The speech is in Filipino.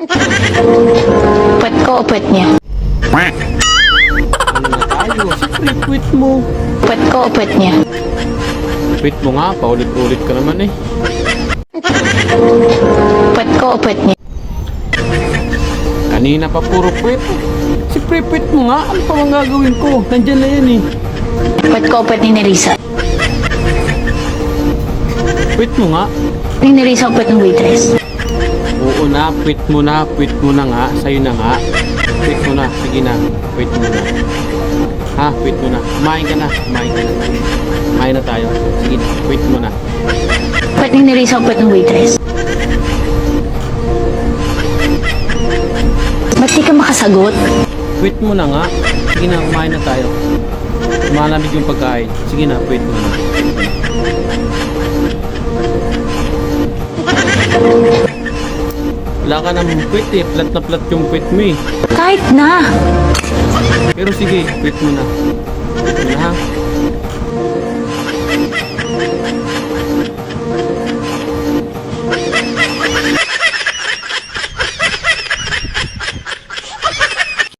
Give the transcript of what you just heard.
Puwet ko o puwet niya? Ano na tayo? Siyempre, quit mo. Puwet ko o puwet niya? Quit mo nga, paulit-ulit ka naman eh. Puwet ko o puwet niya? Kanina pa puro quit. Siyempre, quit mo nga. Ano pa bang gagawin ko? Nandyan na yan eh. Puwet ko o puwet ni Nerissa? Quit mo nga. Ni Nerissa o puwet ng waitress? Oo na, quit mo na. Quit mo na nga. Sa'yo na nga. Quit mo na. Sige na. Quit mo na. Ha? Quit mo na. Kumain ka na. Kumain ka na. Kumain na tayo. Sige na. Quit mo na. Puwet ni Nerissa o puwet ng waitress? Ba't di ka makasagot? Quit mo na nga. Sige na. Kumain na tayo. Malamig yung pagkain. Sige na. Quit mo na. Wala ka naman quit eh. Plat na plat yung quit mo eh. Kahit na! Pero sige, quit mo na. Quit mo na ha.